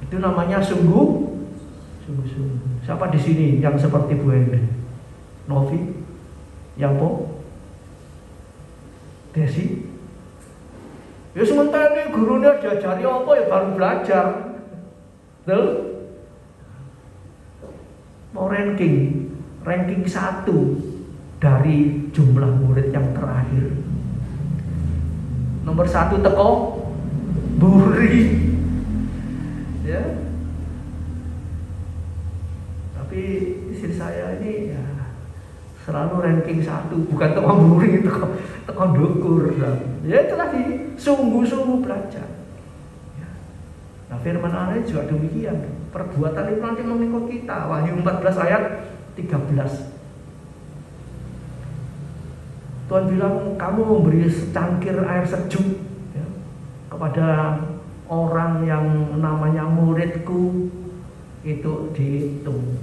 Itu namanya sungguh-sungguh. Siapa di sini yang seperti Bu Henry? Novi? Yapo? Desi? Ya sementara ini gurunya diajari apa ya baru belajar. Betul? Mau ranking 1 dari jumlah murid yang terakhir. Nomor 1 teko Buri. Ya. Tapi istri saya ini ya selalu ranking 1, bukan teko Buri, teko Dukur. Ya itu tadi, sungguh-sungguh belajar. Ya. Nah firman Allah juga demikian. Perbuatan itu nanti mengikut kita. Wahyu 14 ayat 13. Tuhan bilang kamu memberi secangkir air sejuk ya, kepada orang yang namanya muridku, itu dihitung.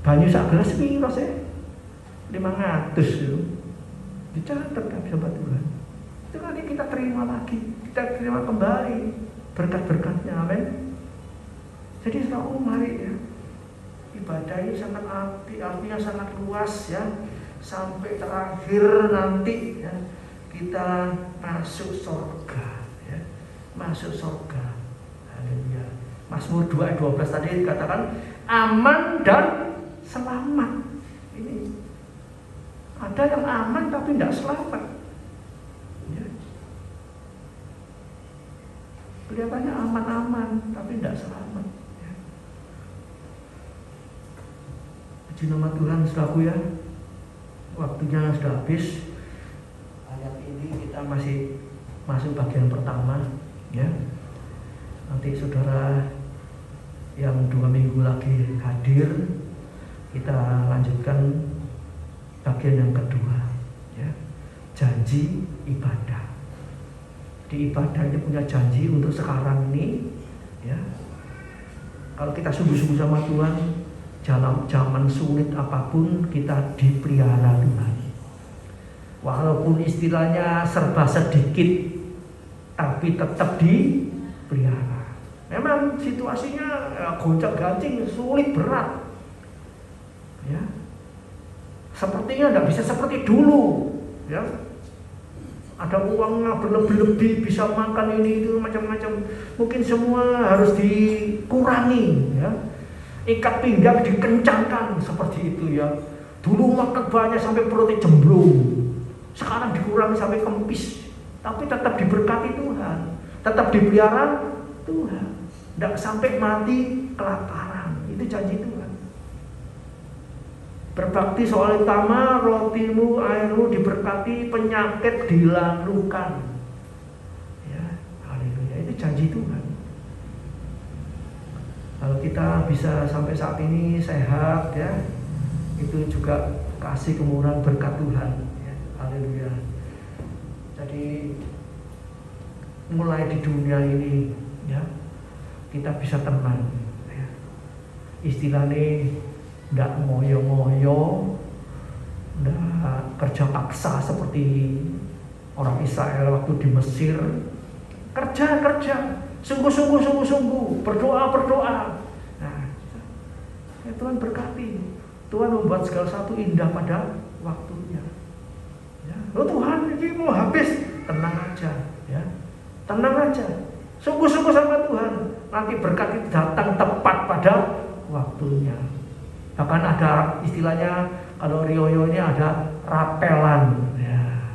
Banyu sak gelas piro sih? 500 itu. Dicatat sahabat Tuhan. Itu nanti kita terima lagi, kita terima kembali berkat-berkatnya, amin. Jadi saudara, mari ya, ibadah ini sangat artinya sangat luas ya, sampai terakhir nanti ya, kita masuk surga ya, masuk surga. Haleluya. Mazmur 2 ayat 12 tadi dikatakan aman dan selamat. Ini ada yang aman tapi tidak selamat ya. Kelihatannya aman-aman tapi tidak selamat ya. Puji nama Tuhan saudaraku ya. Waktunya sudah habis. Ayat ini kita masih masuk bagian pertama ya. Nanti saudara yang 2 minggu lagi hadir, kita lanjutkan bagian yang kedua, ya, janji ibadah. Di ibadah ini punya janji untuk sekarang ini, ya. Kalau kita sungguh-sungguh sama Tuhan, dalam zaman sulit apapun kita dipelihara Tuhan. Walaupun istilahnya serba sedikit, tapi tetap dipelihara. Memang situasinya gonjak-ganjing, sulit, berat, ya. Sepertinya tidak bisa seperti dulu, ya. Ada uangnya berlebih-lebih, bisa makan ini itu macam-macam. Mungkin semua harus dikurangi, ya. Ikat pinggang dikencangkan seperti itu, ya. Dulu makan banyak sampai perutnya jemblung, sekarang dikurangi sampai kempis, tapi tetap diberkati Tuhan, tetap dipelihara Tuhan. Tidak sampai mati kelaparan. Itu janji Tuhan. Berbakti soal utama, rotimu, airmu diberkati, penyakit dilalukan. Ya, haleluya. Itu janji Tuhan. Kalau kita bisa sampai saat ini sehat, ya, itu juga kasih kemurahan berkat Tuhan. Ya, haleluya. Jadi mulai di dunia ini, ya, kita bisa tenang, ya. Istilahnya tidak ngoyo-ngoyo, tidak kerja paksa seperti orang Israel waktu di Mesir. Kerja, sungguh-sungguh, berdoa. Nah, ya, Tuhan berkati. Tuhan membuat segala satu indah pada waktunya. Ya. Oh Tuhan, ini mau habis, tenang aja, ya, tenang aja. Sungguh-sungguh sama Tuhan. Nanti berkat itu datang tepat pada waktunya. Bahkan ada istilahnya, kalau Rioyo ini ada rapelan, ya.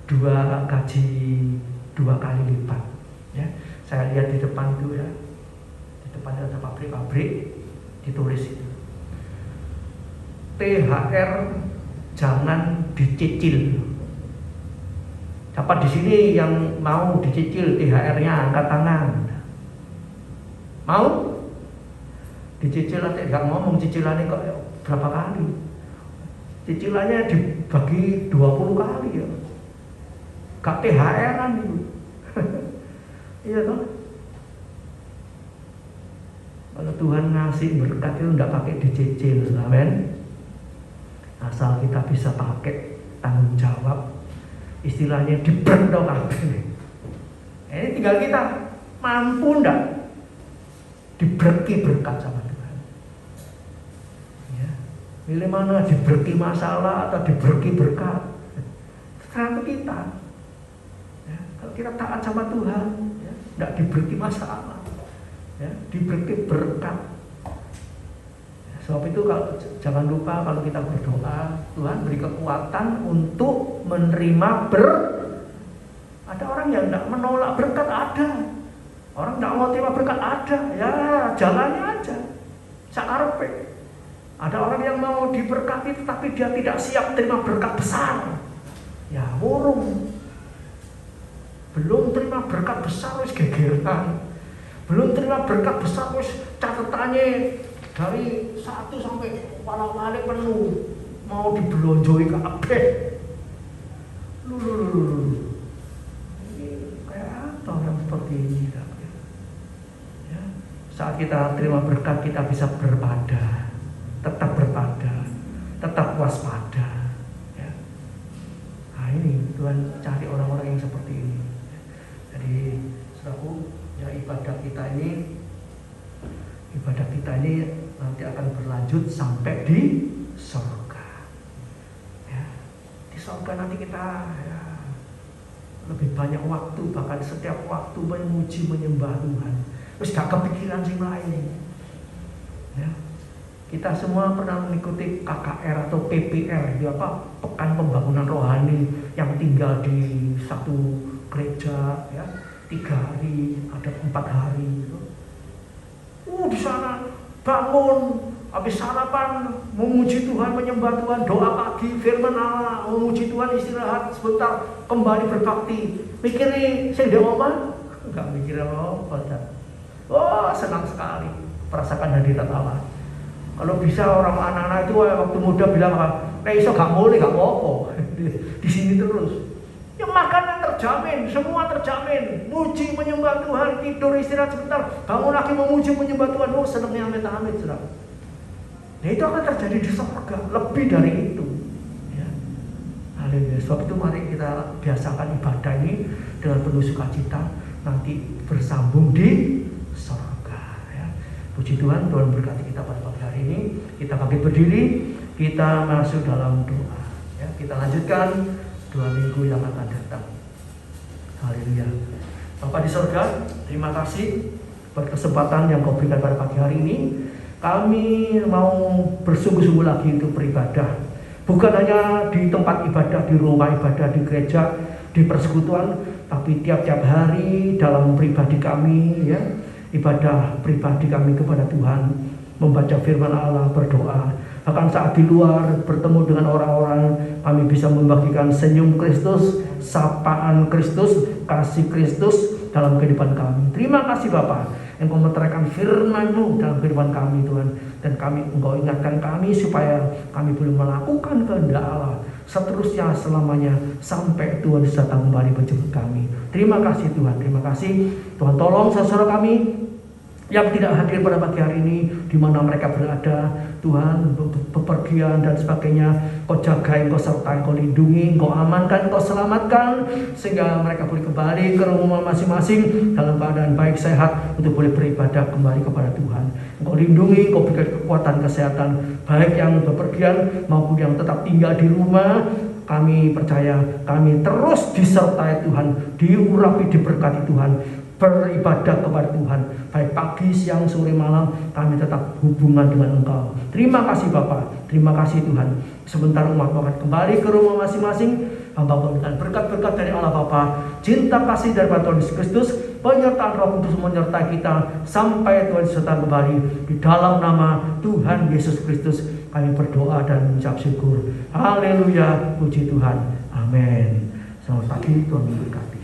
2 kali lipat, ya. Saya lihat di depan itu, ya, di depan ada pabrik-pabrik, ditulis itu THR jangan dicicil. Siapa di sini yang mau dicicil THR-nya, angkat tangan. Mau? Dicicil aja, nggak ngomong cicilannya kok berapa kali. Cicilannya dibagi 20 kali, ya. Gak THR-an itu. Iya toh? Kalau Tuhan ngasih berkat itu nggak pakai dicicil, amin. Asal kita bisa pakai tanggung jawab, istilahnya diberdo kabeh. Ini tinggal kita mampu ndak diberki berkat sama Tuhan. Ya. Milih mana, diberki masalah atau diberki berkat, tergantung kita. Ya. Kalau kita taat sama Tuhan, ya, ndak diberki masalah, ya, diberki berkat. Sebab itu kalau jangan lupa kalau kita berdoa, Tuhan beri kekuatan untuk menerima Ada orang yang tidak menolak berkat, ada. Orang tidak mau terima berkat, ada. Ya jalannya aja. Sakarepe. Ada orang yang mau diberkati tetapi dia tidak siap terima berkat besar. Ya wurung. Belum terima berkat besar wis gegeran. Belum terima berkat besar wis catatannya dari 1 sampai wala-wali penuh, mau dibelonjoi kabeh. Ini kayak apa orang seperti ini? Ya. Saat kita terima berkat, kita bisa berpada, tetap berpada, tetap waspada. Ya. Nah ini Tuhan cari orang-orang yang seperti ini. Jadi saudaraku, ya ibadah kita ini nanti akan berlanjut sampai di surga. Ya, di surga nanti kita, ya, lebih banyak waktu, bahkan setiap waktu memuji menyembah Tuhan. Terus gak kepikiran sing lain. Ya, kita semua pernah mengikuti KKR atau PPR, ya apa, Pekan Pembangunan Rohani, yang tinggal di satu gereja, ya, 3 hari, ada 4 hari. Gitu. Di sana bangun, habis sarapan, memuji Tuhan, menyembah Tuhan, doa pagi, firman Allah, memuji Tuhan, istirahat sebentar, kembali berbakti. Mikirin saya di omah? Enggak mikir apa-apa. Wah, senang sekali merasakan hadirat Allah. Kalau bisa orang anak-anak itu waktu muda bilang apa? Iso gak boleh, gak apa-apa. Di sini terus. Ya makanan terjamin, semua terjamin. Muji menyembah Tuhan, tidur istirahat sebentar, bangun lagi memuji menyembah Tuhan. Oh, senangnya amit-amit, saudara. Nah, itu akan terjadi di surga, lebih dari itu. Ya. Haleluya. Sebab itu mari kita biasakan ibadah ini dengan penuh sukacita, nanti bersambung di surga. Ya. Puji Tuhan, Tuhan berkati kita pada pagi hari ini. Kita bangkit berdiri, kita masuk dalam doa. Ya, kita lanjutkan 2 minggu yang akan datang. Haleluya. Bapa di surga, terima kasih buat kesempatan yang Kau berikan pada pagi hari ini. Kami mau bersungguh-sungguh lagi untuk beribadah. Bukan hanya di tempat ibadah, di rumah ibadah, di gereja, di persekutuan, tapi tiap-tiap hari dalam pribadi kami, ya, ibadah pribadi kami kepada Tuhan, membaca firman Allah, berdoa. Bahkan saat di luar bertemu dengan orang-orang, kami bisa membagikan senyum Kristus, sapaan Kristus, kasih Kristus dalam kehidupan kami. Terima kasih Bapa, Engkau meteraikan firman-Mu dalam kehidupan kami Tuhan. Dan Engkau ingatkan kami supaya kami boleh melakukan kehendak Allah seterusnya selamanya sampai Tuhan datang kembali menjemput kami. Terima kasih Tuhan, terima kasih Tuhan. Tolong saudara kami yang tidak hadir pada pagi hari ini, di mana mereka berada, Tuhan, bepergian dan sebagainya, Kau jaga, Kau sertai, Kau lindungi, Kau amankan, Kau selamatkan, sehingga mereka boleh kembali ke rumah masing-masing dalam keadaan baik, sehat, untuk boleh beribadah kembali kepada Tuhan. Kau lindungi, Kau berikan kekuatan kesehatan, baik yang bepergian maupun yang tetap tinggal di rumah. Kami percaya, kami terus disertai Tuhan, diurapi, diberkati Tuhan, beribadah kepada Tuhan, baik pagi, siang, sore, malam, kami tetap hubungan dengan Engkau. Terima kasih Bapak, terima kasih Tuhan. Sebentar umat akan kembali ke rumah masing-masing. Hamba memberikan berkat-berkat dari Allah Bapa, cinta kasih dari Tuhan Yesus Kristus, penyertaan Roh Kudus menyertai kita sampai Tuhan Yesus datang kembali. Di dalam nama Tuhan Yesus Kristus kami berdoa dan mengucap syukur. Haleluya, puji Tuhan. Amin. Selamat pagi, Tuhan memberkati.